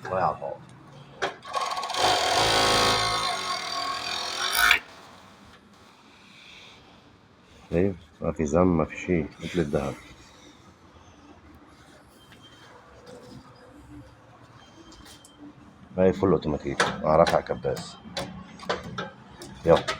الله يعطاه. ايوه، ما في زم، ما في شيء، مثل الذهب. هاي فل اوتوماتيك، رافع كباس. يلا.